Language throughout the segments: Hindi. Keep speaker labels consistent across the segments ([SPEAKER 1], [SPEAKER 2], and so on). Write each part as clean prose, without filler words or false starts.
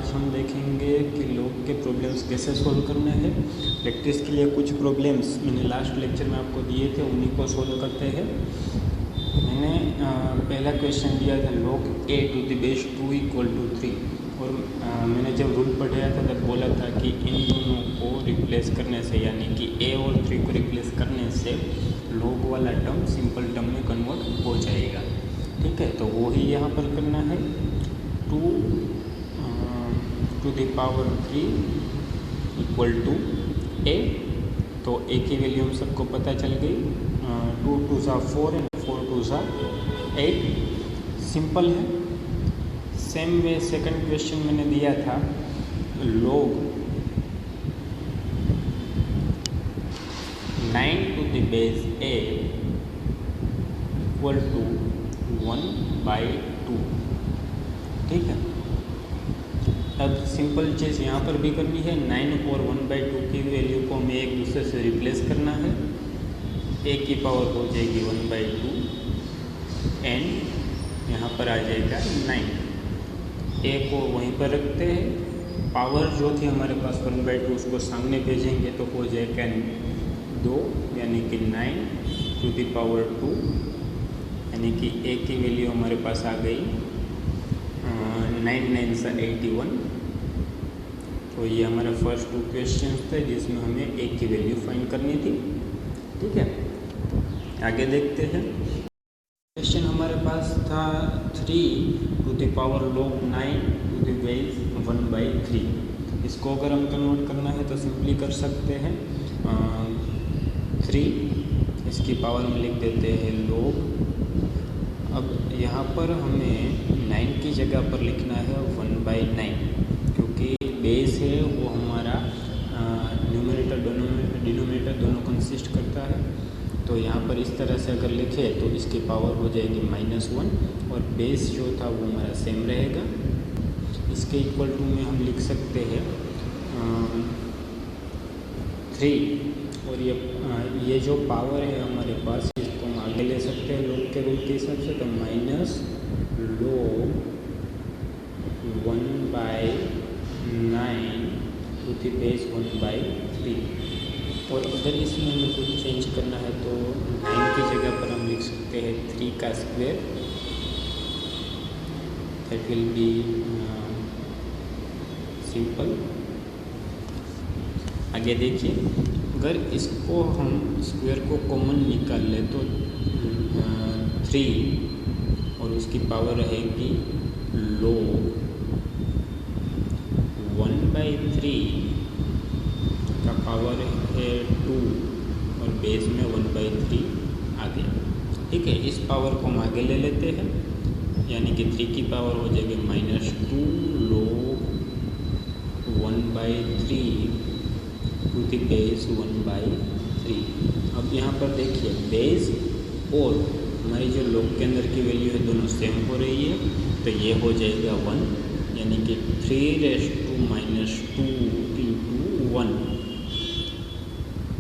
[SPEAKER 1] आज हम देखेंगे कि लोग के प्रॉब्लम्स कैसे सॉल्व करने हैं। प्रैक्टिस के लिए कुछ प्रॉब्लम्स मैंने लास्ट लेक्चर में आपको दिए थे, उन्हीं को सॉल्व करते हैं। मैंने पहला क्वेश्चन दिया था log a to the base 2 = 3 और मैंने जब रूल पढ़ाया था तब बोला था कि इन दोनों को रिप्लेस करने से, यानी कि a और 3 को रिप्लेस करने से log वाला टर्म सिंपल टर्म में कन्वर्ट हो जाएगा। ठीक है, तो वो ही यहाँ पर करना है। 2 to the power 3 = a। तो a की वैल्यू हम सबको पता चल गई, 2 2 4 एंड 4 2 8। सिंपल है। सेम वे सेकंड क्वेश्चन मैंने दिया था log 9 to the base a = 1/2। ठीक है, अब सिंपल चीज़ यहाँ पर भी करनी है। 9 और 1/2 की वैल्यू को हमें एक दूसरे से रिप्लेस करना है। a की पावर हो जाएगी 1/2 एंड यहाँ पर आ जाएगा 9। a को वहीं पर रखते हैं, पावर जो थी हमारे पास 1/2 उसको सामने भेजेंगे तो हो जाएगा 2, यानी कि 9 to the power 2, यानी कि a की वैल्यू हमारे पास आ गई 9 9 = 81। तो ये हमारा फर्स्ट 2 क्वेश्चन थे जिसमें हमें a की वैल्यू फाइंड करनी थी। ठीक है, आगे देखते हैं। क्वेश्चन हमारे पास था 3 to the power log 9 to the base 1/3। इसको अगर हम कन्वर्ट करना है तो सिंपली कर सकते हैं। 3 इसकी पावर में लिख देते हैं log। अब यहाँ पर हमें 9 की जगह पर लिखना है 1/9, क्योंकि बेस है वो हमारा न्यूमरेटर डिनोमिनेटर दोनों कंसिस्ट करता है। तो यहाँ पर इस तरह से अगर लिखे तो इसकी पावर हो जाएगी -1 और बेस जो था वो हमारा सेम रहेगा। इसके इक्वल टू में हम लिख सकते हैं 3, और ये जो पावर है हमारे पास इसको हम आगे ले सकते हैं log के रूल के हिसाब से। तो -log 1/9 to the base 1/3। और अगर इसमें हमें कुछ चेंज करना है तो 9 की जगह पर हम लिख सकते हैं 3 का square. That will B simple. आगे देखिए, अगर इसको हम स्क्वायर को कॉमन निकाल ले तो 3 और उसकी पावर रहेगी log 1/3 का पावर है 2 और बेस में 1/3 आ गया। ठीक है, इस पावर को हम आगे ले लेते हैं, यानी कि 3 की पावर हो जाएगी -2 log 1/3 to the base 1/3। अब यहाँ पर देखिए बेस और हमारी जो log के अंदर की वैल्यू है दोनों सेम हो रही है, तो ये हो जाएगा 1, यानी कि 3 - 2 × 1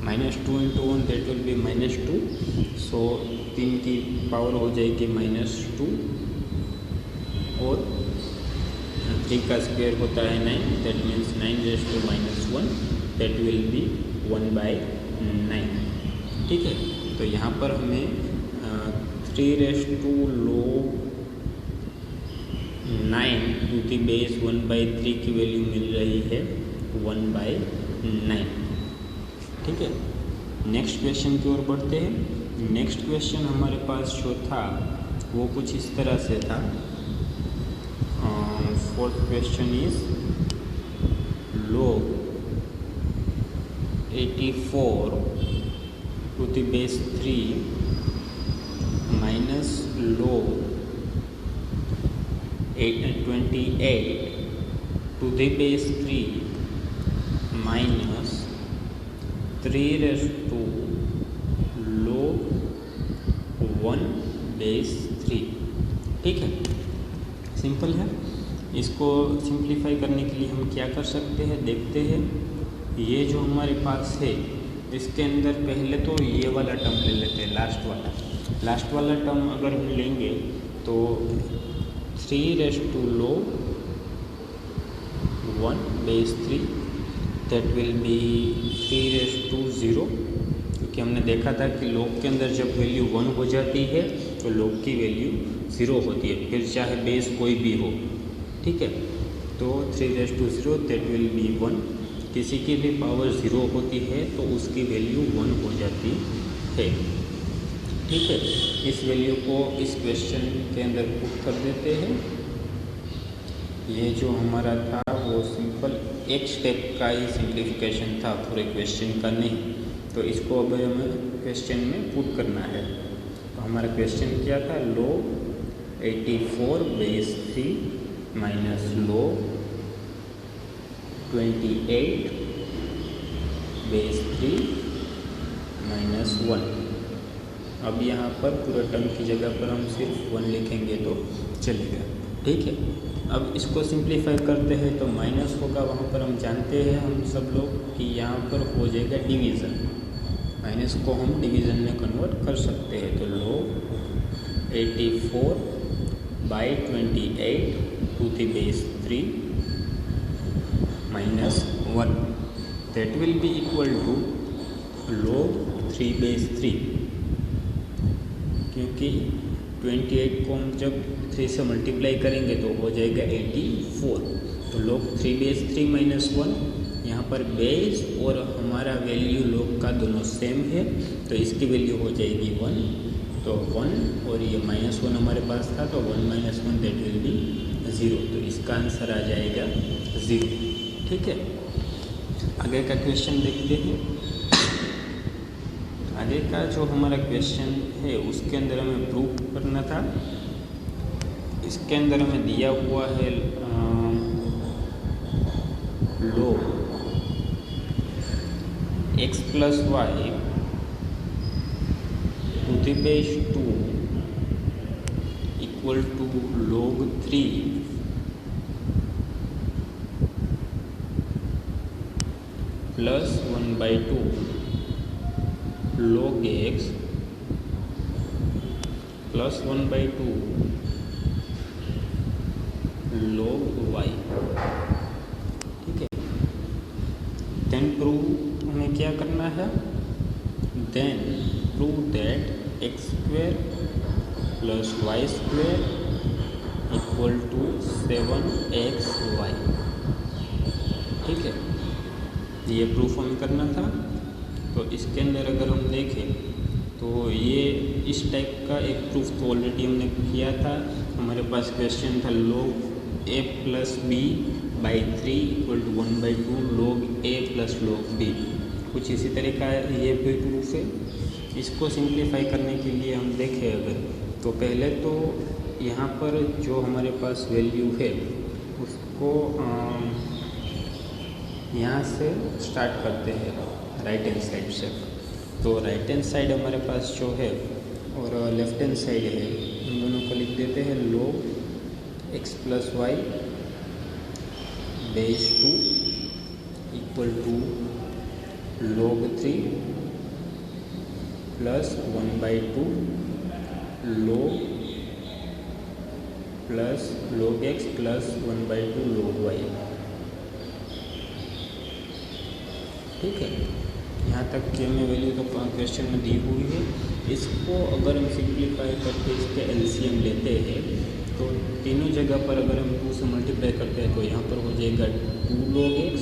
[SPEAKER 1] -2 × 1 दैट विल बी -2। सो 3 की पावर हो जाएगी -2 और 3 का स्क्वायर होता है 9, that means 9 - 1 that will B 1/9। ठीक है, तो यहाँ पर हमें 3 log 9 to the base 1/3 की वैल्यू मिल रही है 1/9। ठीक है, नेक्स्ट क्वेश्चन की ओर बढ़ते हैं। नेक्स्ट क्वेश्चन हमारे पास जो था वो कुछ इस तरह से था। Fourth question is log 84 to the base 3 minus log 28 to the base 3 minus 3 log 1/3। ठीक है, सिंपल है। इसको सिंप्लीफाई करने के लिए हम क्या कर सकते हैं, देखते हैं। ये जो हमारे पास है इसके अंदर पहले तो ये वाला टर्म ले लेते हैं, लास्ट वाला टर्म अगर हम लेंगे तो 3 log 1 base 3 that will be 3⁻0, क्योंकि हमने देखा था कि log के अंदर जब वैल्यू 1 हो जाती है तो log की वैल्यू 0 होती है, फिर चाहे बेस कोई भी हो। ठीक है, तो 3⁻0 that will be 1, किसी की भी पावर 0 होती है तो उसकी वैल्यू 1 हो जाती है। ठीक है, इस वैल्यू को इस क्वेश्चन के अंदर पुट कर देते हैं। ये जो हमारा था वो सिंपल एक स्टेप का ही सिंप्लीफिकेशन था, पूरे क्वेश्चन का नहीं। तो इसको अब हमें क्वेश्चन में पुट करना है। तो हमारा क्वेश्चन क्या था, log 84 base 3 minus log 28 base 3 minus 1। अब यहाँ पर पूरे टर्म की जगह पर हम सिर्फ 1 लिखेंगे तो चलेगा। ठीक है, अब इसको सिंप्लीफाई करते हैं तो माइनस होगा, वहाँ पर हम जानते हैं हम सब लोग कि यहाँ पर हो जाएगा डिवीज़न। माइनस को हम डिवीज़न में कन्वर्ट कर सकते हैं। तो log 84 by 28 to the base 3 minus 1 that will be equal to log 3 base 3, क्योंकि 28 को हम जब 3 से मल्टीप्लाई करेंगे तो हो जाएगा 84। तो log 3 base 3 माइनस 1, यहाँ पर बेस और हमारा वैल्यू log का दोनों सेम है तो इसकी वैल्यू हो जाएगी 1। तो 1 और ये -1 हमारे पास था तो 1 - 1 दैट विल बी 0। तो इसका आंसर आ जाएगा 0। ठीक है, आगे का क्वेश्चन देखते हैं। आगे का जो हमारा क्वेश्चन है उसके अंदर हमें प्रूव करना था। इसके अंदर हमें दिया हुआ है log x plus y to the base 2 equal to log 3 plus 1/2 log x plus 1/2 log y। ठीक है, देन प्रूव हमें क्या करना है, then prove that x square plus y square equal to 7xy। ठीक है, ये प्रूफ हमें करना था। तो इसके अंदर अगर हम देखें तो ये इस टाइप का एक प्रूफ तो ऑलरेडी हमने किया था। हमारे पास क्वेश्चन था log a plus b by 3 equal to 1/2 log a plus log b। कुछ इसी तरह का ये भी प्रूफ है। इसको सिंप्लीफाई करने के लिए हम देखें अगर, तो पहले तो यहाँ पर जो हमारे पास वैल्यू है उसको यहाँ से स्टार्ट करते हैं राइट हैंड साइड से। तो राइट हैंड साइड हमारे पास जो है और लेफ्ट हैंड साइड है, इन दोनों को लिख देते हैं log x plus y base 2 equal to log 3 plus 1/2 log plus log x plus 1/2 log y। ठीक है, यहाँ तक की हमें वैल्यू तो क्वेश्चन में दी हुई है। इसको अगर हम सिंप्लीफाई करके इसके एलसीएम लेते हैं तो तीनों जगह पर अगर हम 2 से मल्टीप्लाई करते हैं तो यहाँ पर हो जाएगा 2 log x,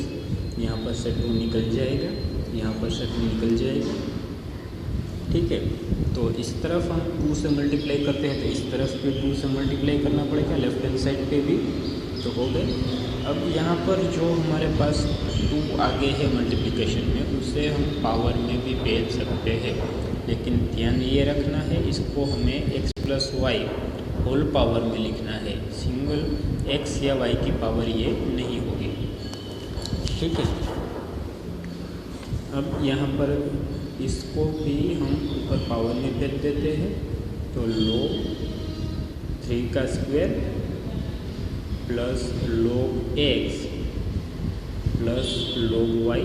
[SPEAKER 1] यहाँ पर से 2 निकल जाएगा, यहाँ पर से 2 निकल जाएगा। ठीक है, तो इस तरफ हम 2 से मल्टीप्लाई करते हैं तो इस तरफ पे 2 से मल्टीप्लाई करना पड़ेगा, लेफ्ट हैंड साइड पे भी तो हो गए। अब यहाँ पर जो हमारे पास 2 आगे है मल्टीप्लिकेशन में, उसे हम पावर में भी भेज सकते हैं, लेकिन ध्यान ये रखना है इसको हमें x plus y whole power में लिखना है, सिंगल x या y की पावर ये नहीं होगी। ठीक है, अब यहाँ पर इसको भी हम ऊपर पावर में भेज देते हैं। तो log 3 का square plus log x plus log y,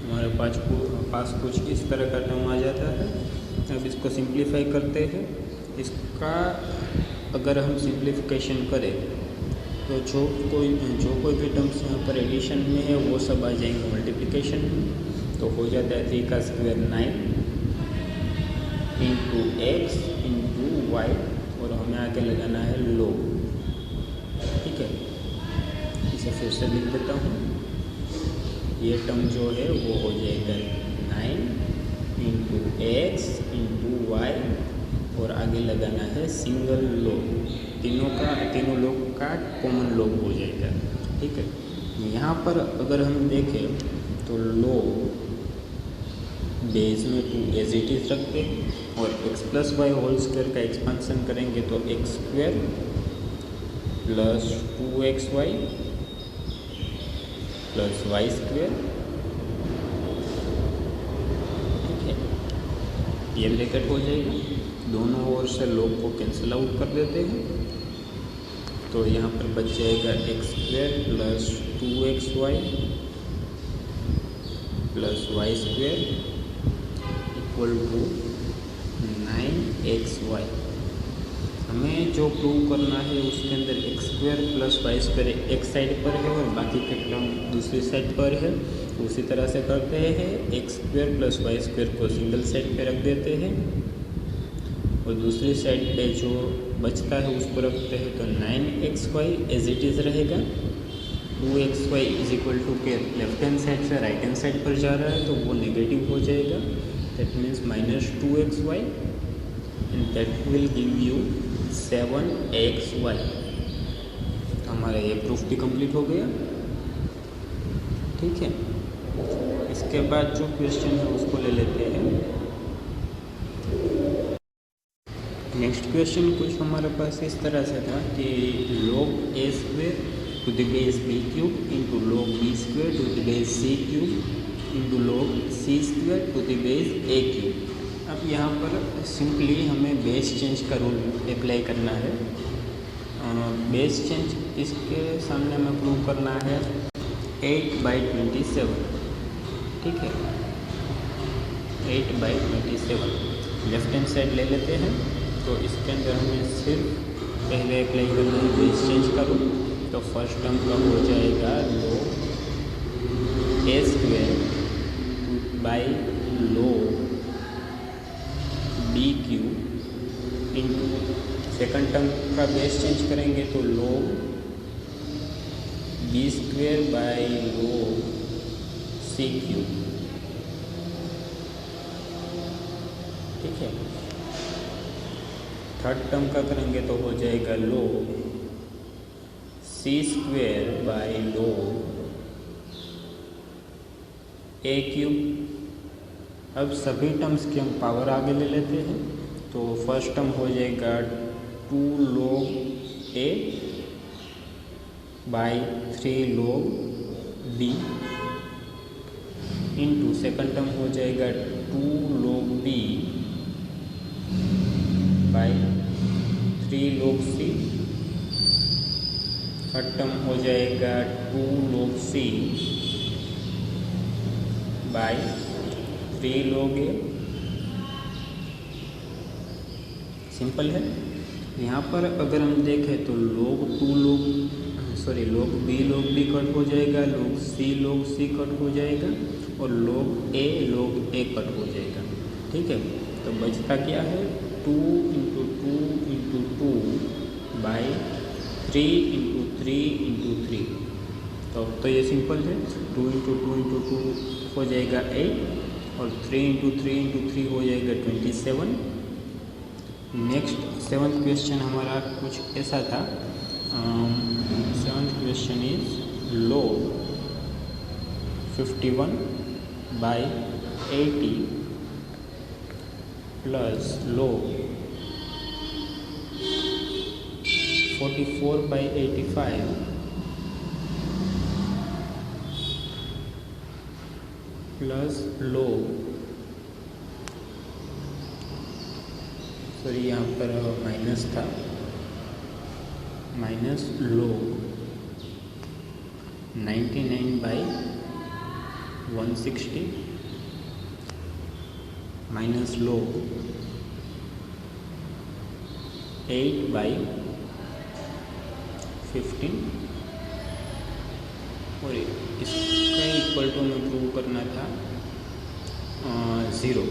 [SPEAKER 1] हमारे पास कुछ इस तरह का टर्म आ जाता है। अब इसको सिंप्लीफाई करते हैं। इसका अगर हम सिंप्लीफिकेशन करें तो जो कोई भी टर्म्स यहाँ पर एडिशन में है वो सब आ जाएंगे मल्टीप्लिकेशन में। तो हो जाता है 3 का square 9 into x into y, और हमें आगे लगाना है लोग। ठीक है, इसे फिर से लिख देता हूँ। ये टर्म जो है वो हो जाएगा 9 इंटू एक्स इंटू वाई, और आगे लगाना है सिंगल लोग। तीनों लोग का कॉमन लोग हो जाएगा। ठीक है, यहाँ पर अगर हम देखें तो लोग बेस में 2 एज इट इज रखते हैं, और x plus y whole square का एक्सपांसन करेंगे तो x square plus 2xy plus y square. ठीक है, ये ब्रैकेट हो जाएगा। दोनों ओर से लोग को कैंसिल आउट कर देते हैं, तो यहाँ पर बच जाएगा x square plus 2xy plus y square equal to 9xy। हमें जो प्रूव करना है उसके अंदर x square plus y square एक साइड पर है और बाकी के टर्म दूसरी साइड पर है। उसी तरह से करते हैं, x square plus y square को सिंगल साइड पे रख देते हैं, और दूसरी साइड पे जो बचता है उसको रखते हैं। तो 9xy एज इट इज़ रहेगा। 2xy इज इक्वल टू के लेफ्ट हैंड साइड से राइट हैंड साइड पर जा रहा है तो वो नेगेटिव हो जाएगा। That means -2xy and that will give you 7xy। हमारा ये प्रूफ भी कंप्लीट हो गया। ठीक है, इसके बाद जो क्वेश्चन है उसको ले लेते हैं। नेक्स्ट क्वेश्चन कुछ हमारे पास इस तरह से था कि log a square to the base b cube into log b square to the base c cube into log c square to the base a cube. अब यहाँ पर सिंपली हमें बेस चेंज का रूल अप्लाई करना है। बेस चेंज इसके सामने हमें प्रूव करना है 8/27। ठीक है, 8/27 लेफ्ट हैंड साइड ले लेते हैं। तो इसके अंदर हमें सिर्फ पहले अप्लाई करना है बेस चेंज का रूल। तो फर्स्ट टर्म का हो जाएगा log a square by log b cube into second term का बेस चेंज करेंगे तो log b square by log c cube. ठीक है, थर्ड टर्म का करेंगे तो हो जाएगा log c square by log a cube. अब सभी टर्म्स की हम पावर आगे ले लेते हैं। तो फर्स्ट टर्म हो जाएगा 2 log a by 3 log b into second term हो जाएगा 2 log b by 3 log c। Third term हो जाएगा 2 log c by 3 log a। Simple है। यहाँ पर अगर हम देखें तो log log b कट हो जाएगा, log c कट हो जाएगा, और log a कट हो जाएगा। ठीक है, तो बचता क्या है 2 into 2 into 2 by 3 into 3 into 3। तो ये सिंपल है। 2 इंटू 2 इंटू 2 हो जाएगा 8, और 3 इंटू 3 इंटू 3 हो जाएगा 27। नेक्स्ट सेवन्थ क्वेश्चन हमारा कुछ ऐसा था। Seventh question is log 51/80 plus log 44/85 plus log, sorry यहाँ पर माइनस था, माइनस log 99/160 माइनस log 8/15 इसका इक्वल टू में प्रूव करना था 0।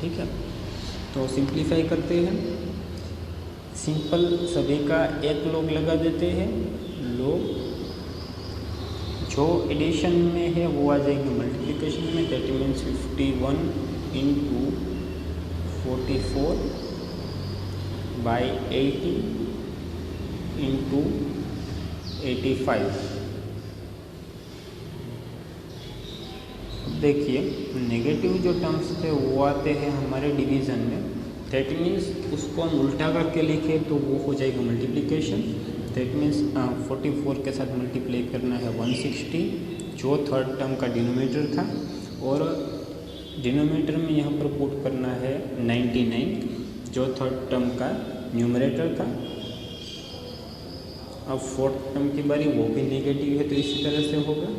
[SPEAKER 1] ठीक है, तो सिंप्लीफाई करते हैं। सिंपल सभी का एक log लगा देते हैं। log जो एडिशन में है वो आ जाएगी मल्टीप्लिकेशन में, that means 51 into 44 by 80 into 85। देखिए नेगेटिव जो टर्म्स थे वो आते हैं हमारे डिवीज़न में, दैट मीन्स उसको हम उल्टा करके लिखें तो वो हो जाएगा मल्टीप्लिकेशन। दैट मीन्स 44 के साथ मल्टीप्लाई करना है 160 जो थर्ड टर्म का डिनोमिनेटर था, और डिनोमिनेटर में यहाँ पर पुट करना है 99 जो थर्ड टर्म का न्यूमरेटर था। अब फोर्थ टर्म की बारी, वो भी नेगेटिव है तो इसी तरह से होगा।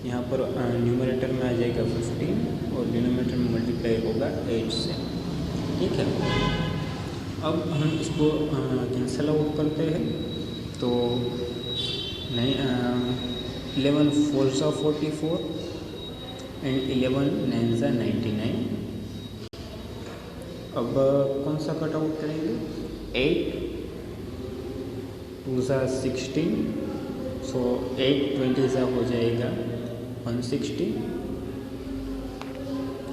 [SPEAKER 1] यहाँ पर न्यूमरेटर में आ जाएगा 15 और डिनोमिनेटर में मल्टीप्लाई होगा 8 से। ठीक है, अब हम इसको कैंसल आउट करते हैं तो 11 4 सा 44 एंड 11 9 सा 99। अब कौन सा कट आउट करेंगे? 8 2 सा 16, सो 8 20 सा हो जाएगा 160।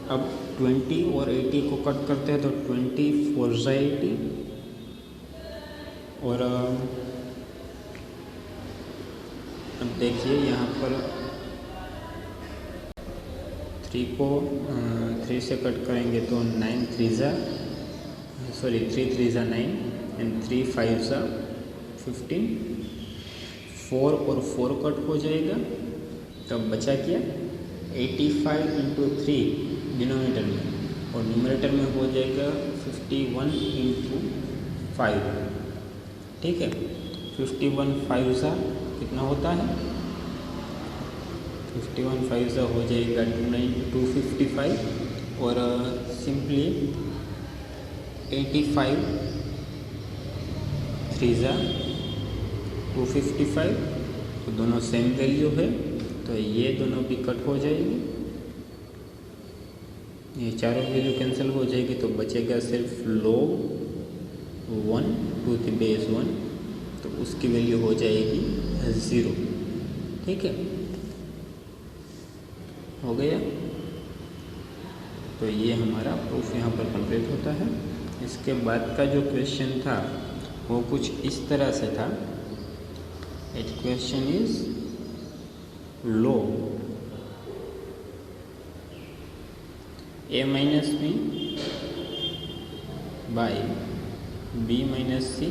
[SPEAKER 1] अब 20 और 80 को कट करते हैं तो 20 4 सा 80 और अब देखिए यहाँ पर 3 को 3 से कट करेंगे तो 3 3 सा 9 एंड 3 5 सा 15। 4 और 4 कट हो जाएगा, तब बचा क्या? 85 इंटू 3 डिनोमिनेटर में, और न्यूमरेटर में हो जाएगा 51 इंटू 5। ठीक है, 51 5 सा कितना होता है? 51 5 सा हो जाएगा 255 और सिंपली 85 3 सा 255, तो दोनों सेम वैल्यू है तो ये दोनों भी कट हो जाएगी। ये चारों वैल्यू कैंसिल हो जाएगी तो बचेगा सिर्फ log 1 टू द बेस 1, तो उसकी वैल्यू हो जाएगी 0। ठीक है, हो गया। तो ये हमारा प्रूफ यहाँ पर कंप्लीट होता है। इसके बाद का जो क्वेश्चन था वो कुछ इस तरह से था। It question is log a minus b by b minus c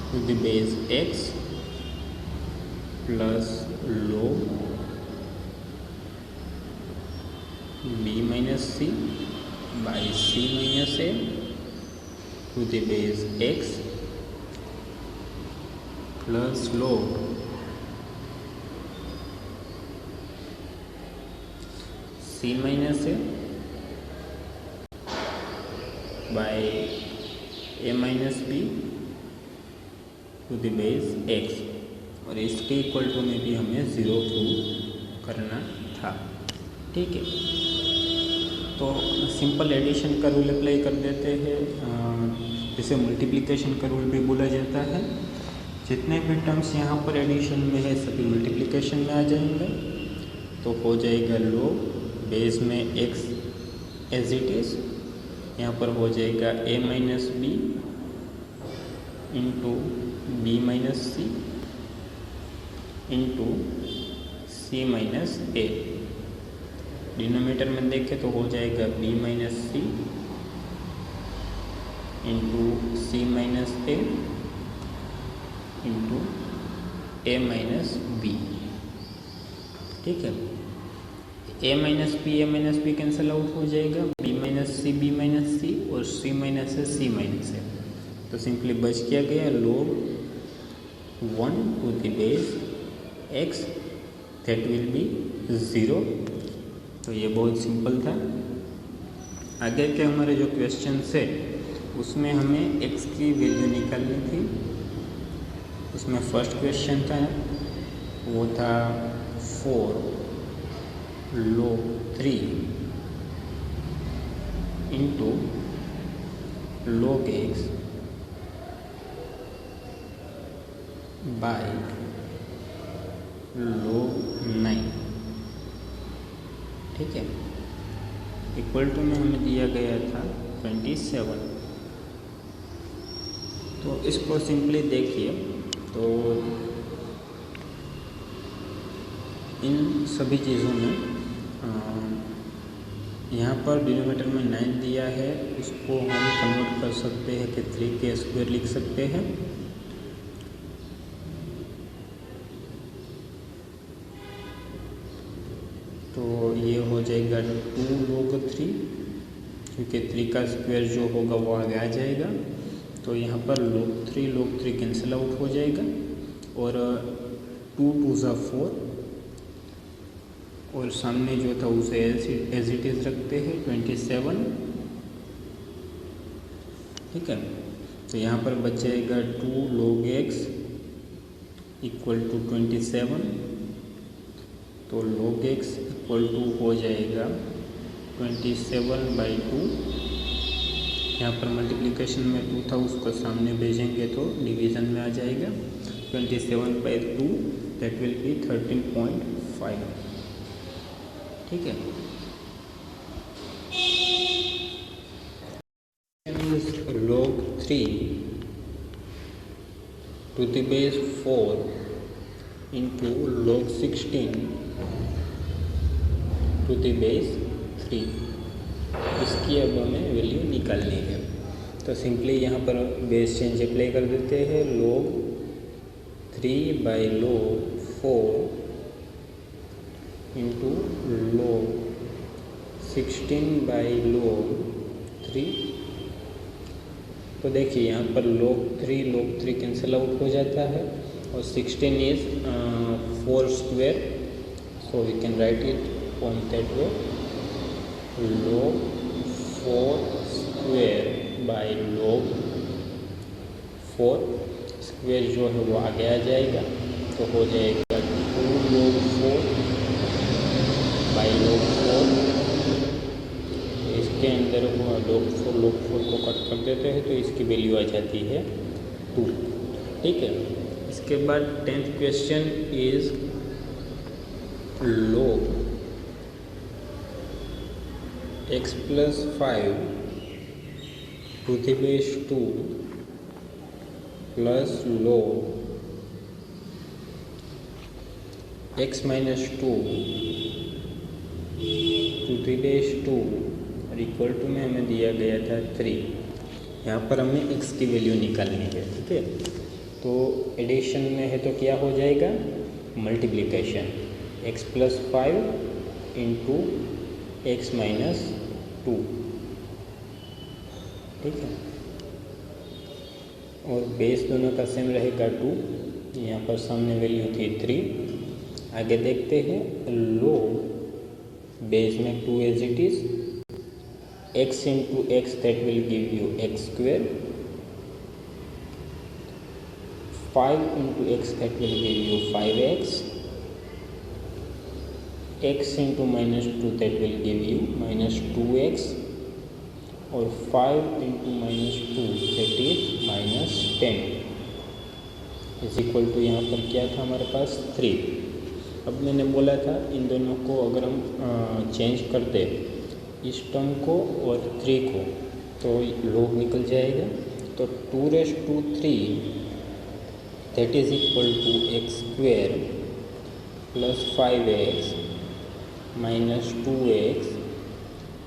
[SPEAKER 1] to the base x plus log b minus c by c minus a to the base x plus log c minus a by a minus b to the base x, और इसके इक्वल टू में भी हमें 0 प्रूव करना था। ठीक है, तो सिंपल एडिशन का रूल अप्लाई कर देते हैं, जिसे मल्टीप्लिकेशन का रूल भी बोला जाता है। जितने भी टर्म्स यहाँ पर एडिशन में है सभी मल्टीप्लिकेशन में आ जाएंगे, तो हो जाएगा log बेस में x एज इट इज़, यहाँ पर हो जाएगा a minus B into B minus C into C minus A. Denominator में देखें तो हो जाएगा b minus C into C minus A into A minus B. ठीक है, A minus B cancel out हो जाएगा, बी माइनस सी और सी माइनस ए, तो सिंपली बच क्या गया log 1 to the base x, that will be 0। तो ये बहुत सिंपल था। आगे के हमारे जो क्वेश्चन है उसमें हमें x की वैल्यू निकालनी थी। उसमें फर्स्ट क्वेश्चन था, वो था 4 log 3 into log x by log 9। ठीक है, इक्वल टू में हमें दिया गया था 27। तो इसको सिंपली देखिए, तो इन सभी चीज़ों में यहाँ पर डिनोमिनेटर में 9 दिया है, उसको हम कन्वर्ट कर सकते हैं कि 3 के स्क्वायर लिख सकते हैं। तो ये हो जाएगा 2 log 3, क्योंकि 3 का स्क्वायर जो होगा वो आगे आ जाएगा। तो यहाँ पर log 3 कैंसिल आउट हो जाएगा और 2 2 ज़ा 4 और सामने जो था उसे एज इट इज़ रखते हैं 27। ठीक है, तो यहाँ पर बच जाएगा 2 log x इक्वल टू 27। तो log x इक्वल टू हो जाएगा 27/2। यहाँ पर मल्टीप्लिकेशन में 2 था, उसको सामने भेजेंगे तो डिवीज़न में आ जाएगा 27/2, दैट विल बी 13.5। ठीक है, log 3 to the base 4 into log 16 to the base 3। इसकी अब हमें वैल्यू निकालनी है। तो सिंपली यहाँ पर बेस चेंज अप्लाई कर देते हैं। log 3/log 4 into log 16/log 3। तो देखिए यहाँ पर log 3 कैंसिल आउट हो जाता है और 16 is 4 square, so we can write it on that way. log 4 square by log 4, square जो है वो आगे आ जाएगा, तो हो जाएगा 2 log 4 बाई log 4। इसके अंदर वो log 4 को कट कर देते हैं, तो इसकी वैल्यू आ जाती है 2। ठीक है, इसके बाद 10th question is log x + 5 to the base 2 plus log x - 2 to the base 2 और इक्वल टू में हमें दिया गया था 3। यहाँ पर हमें x की वैल्यू निकालनी है। ठीक है, तो एडिशन में है तो क्या हो जाएगा, मल्टीप्लिकेशन x + 5 इंटू x - 2। ठीक है, और बेस दोनों का सेम रहेगा 2। यहाँ पर सामने वैल्यू थी 3। आगे देखते हैं, log बेस में 2 as it is, x into x that will give you x square, 5 into x that will give you 5x, x into -2 that will give you -2x और 5 into -2 that is -10 is equal to यहाँ पर क्या था हमारे पास 3। अब मैंने बोला था इन दोनों को अगर हम चेंज करते इस टर्म को और 3 को तो log निकल जाएगा। तो 2⁻³ that is equal to x square plus 5x -2x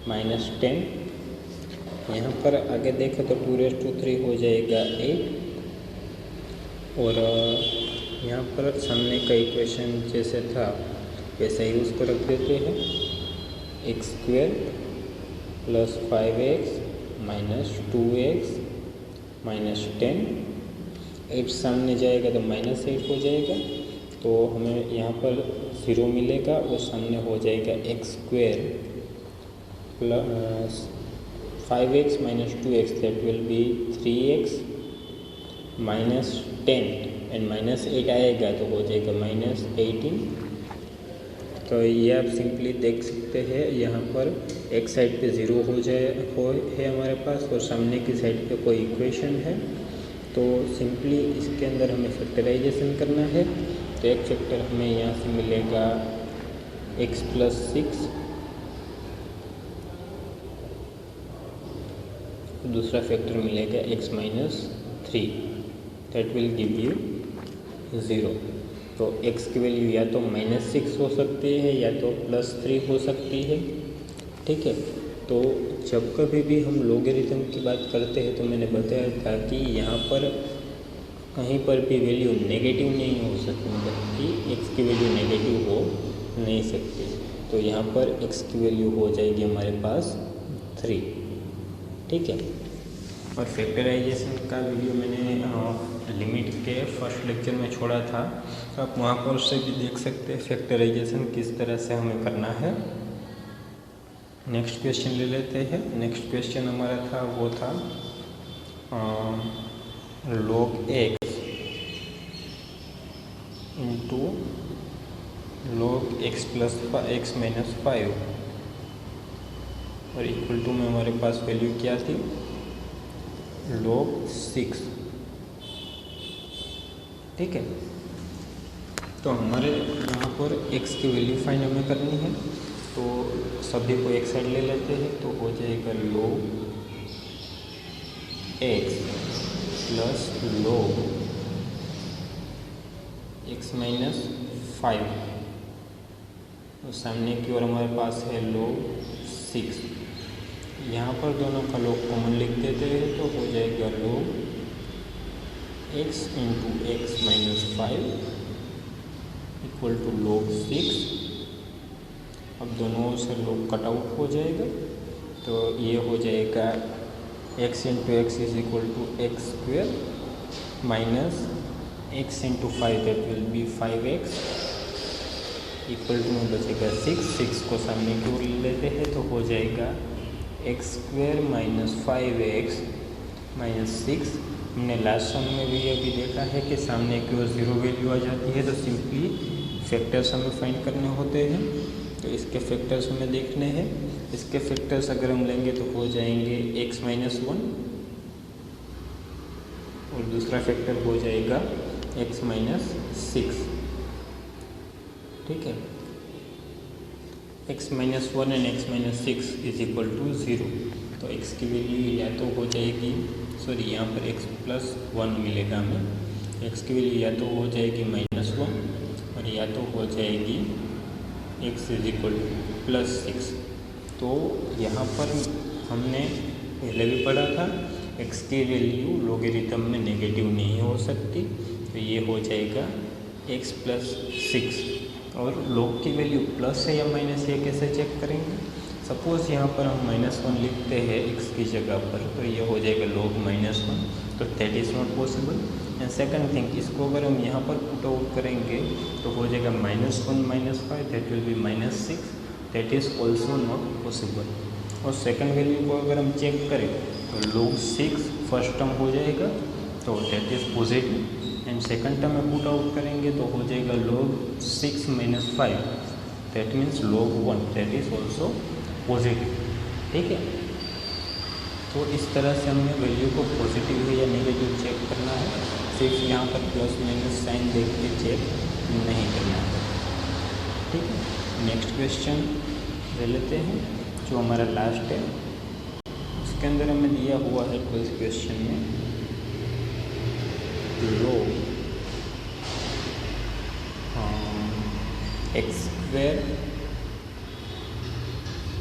[SPEAKER 1] -10। यहाँ पर आगे देखें तो 2⁻³ हो जाएगा 8 और यहाँ पर सामने का इक्वेशन जैसे था वैसे ही उसको रख देते हैं, x square plus 5x -2x -10। 8 सामने जाएगा तो -8 हो जाएगा, तो हमें यहाँ पर 0 मिलेगा और सामने हो जाएगा x square plus 5x minus 2x, that will be 3x minus 10 and minus 8 आएगा तो हो जाएगा माइनस 18। तो ये आप सिंपली देख सकते हैं, यहाँ पर एक साइड पे ज़ीरो है हमारे पास और सामने की साइड पे कोई इक्वेशन है। तो सिंपली इसके अंदर हमें फैक्टराइजेशन करना है। तो एक फैक्टर हमें यहाँ से मिलेगा x प्लस 6, दूसरा फैक्टर मिलेगा x minus 3, that will give you 0। तो x की वैल्यू या तो -6 हो सकती है या तो +3 हो सकती है। ठीक है, तो जब कभी भी हम लोगरिथम की बात करते हैं तो मैंने बताया था कि यहाँ पर कहीं पर भी वैल्यू नेगेटिव नहीं हो सकती, मतलब कि x की वैल्यू नेगेटिव हो नहीं सकती। तो यहाँ पर x की वैल्यू हो जाएगी हमारे पास 3। ठीक है, और फैक्टराइजेशन का वीडियो मैंने लिमिट के फर्स्ट लेक्चर में छोड़ा था, तो आप वहाँ पर से भी देख सकते हैं फैक्टराइजेशन किस तरह से हमें करना है। नेक्स्ट क्वेश्चन ले लेते हैं। नेक्स्ट क्वेश्चन हमारा था वो था log x into log x plus x minus 5 और इक्वल टू में हमारे पास वैल्यू क्या थी, log 6। ठीक है, तो हमारे यहाँ पर x की वैल्यू फाइंड हमें करनी है। तो सभी को एक साइड ले लेते हैं, तो हो जाएगा log x plus log x minus 5 और सामने की ओर हमारे पास है log 6। यहाँ पर दोनों का log कॉमन लिख देते हैं तो हो जाएगा log x into x minus 5 equal to log 6। अब दोनों से log कट आउट हो जाएगा, तो ये हो जाएगा x into x is equal to x square minus x into 5, that will be 5x equal to में बचेगा 6 को सामने की ओर ले लेते हैं तो हो जाएगा x square minus 5x minus 6। हमने लास्ट सम में भी अभी देखा है कि सामने की ओर 0 वैल्यू आ जाती है, तो सिंपली फैक्टर्स हमें फाइंड करने होते हैं। तो इसके फैक्टर्स हमें देखने हैं। इसके फैक्टर्स अगर हम लेंगे तो हो जाएंगे x माइनस 1 और दूसरा फैक्टर हो जाएगा x माइनस 6। ठीक है, x minus 1 and x minus 6 is equal to 0। तो x की वैल्यू या तो हो जाएगी, सॉरी यहाँ पर x प्लस 1 मिलेगा हमें। x की वैल्यू या तो हो जाएगी -1 और या तो हो जाएगी x is equal two plus 6। तो यहाँ पर हमने पहले भी पढ़ा था x की वैल्यू लोगरिथम में नेगेटिव नहीं हो सकती, तो ये हो जाएगा x प्लस 6। और log की वैल्यू प्लस है या माइनस है कैसे चेक करेंगे। सपोज़ यहाँ पर हम -1 लिखते हैं x की जगह पर, तो ये हो जाएगा log -1, तो that is not possible. And second thing, इसको अगर हम यहाँ पर पुट आउट करेंगे तो हो जाएगा -1 minus 5, that will B -6, that is also not possible. और सेकंड वैल्यू को अगर हम चेक करें तो log 6 फर्स्ट टर्म हो जाएगा, तो that is positive. And second term में पुट आउट करेंगे तो हो जाएगा log 6 minus 5, that means log 1, that is also positive. ठीक है, तो इस तरह से हमें वैल्यू को पॉजिटिव है या नेगेटिव चेक करना है। सिर्फ यहाँ पर प्लस माइनस साइन देख के चेक नहीं करना है। ठीक है, नेक्स्ट क्वेश्चन ले लेते हैं जो हमारा लास्ट है। उसके अंदर हमें दिया हुआ है 12th क्वेश्चन में log x square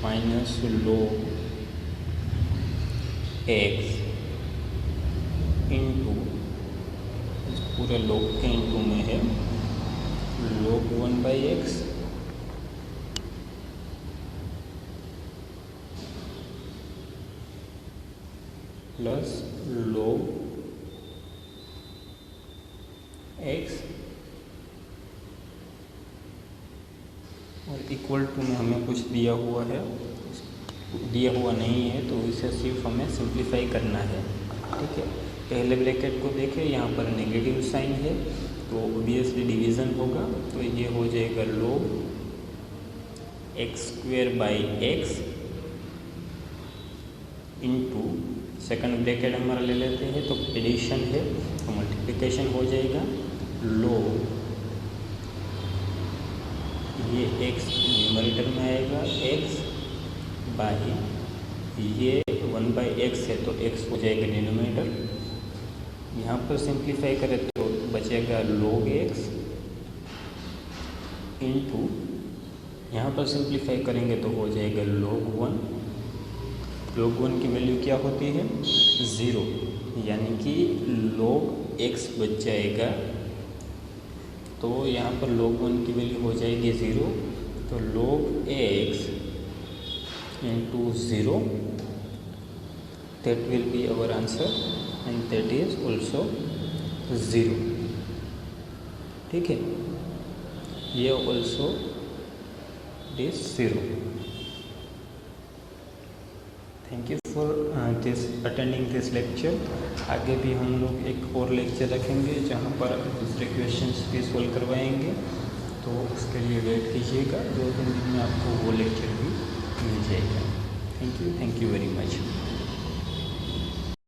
[SPEAKER 1] minus log x into, पूरे log के इंटू में है log 1/x plus log x और इक्वल टू में हमें कुछ दिया हुआ है, दिया हुआ नहीं है, तो इसे सिर्फ हमें सिंप्लीफाई करना है। ठीक है, पहले ब्रैकेट को देखें, यहाँ पर नेगेटिव साइन है तो ऑब्वियसली डिवीज़न होगा, तो ये हो जाएगा log x² x into second bracket हमारा ले लेते हैं, तो एडिशन है तो मल्टीप्लिकेशन हो जाएगा log ये x न्यूमरेटर में आएगा x बाई ये 1/x है तो x हो जाएगा डिनोमिनेटर। यहाँ पर सिंप्लीफाई करें तो बचेगा log x इंटू यहाँ पर सिंप्लीफाई करेंगे तो हो जाएगा log 1। log 1 की वैल्यू क्या होती है 0, यानी कि log x बच जाएगा, तो यहाँ पर log 1 की वैल्यू हो जाएगी 0, तो log x into 0 that will be our answer and that is also 0। ठीक है, ये also is 0। Thank you for attending this lecture. आगे भी हम लोग एक और लेक्चर रखेंगे जहाँ पर दूसरे क्वेश्चंस भी सॉल्व करवाएंगे, तो उसके लिए वेट कीजिएगा, 2-3 दिन में आपको वो लेक्चर भी मिल जाएगा। Thank you very much.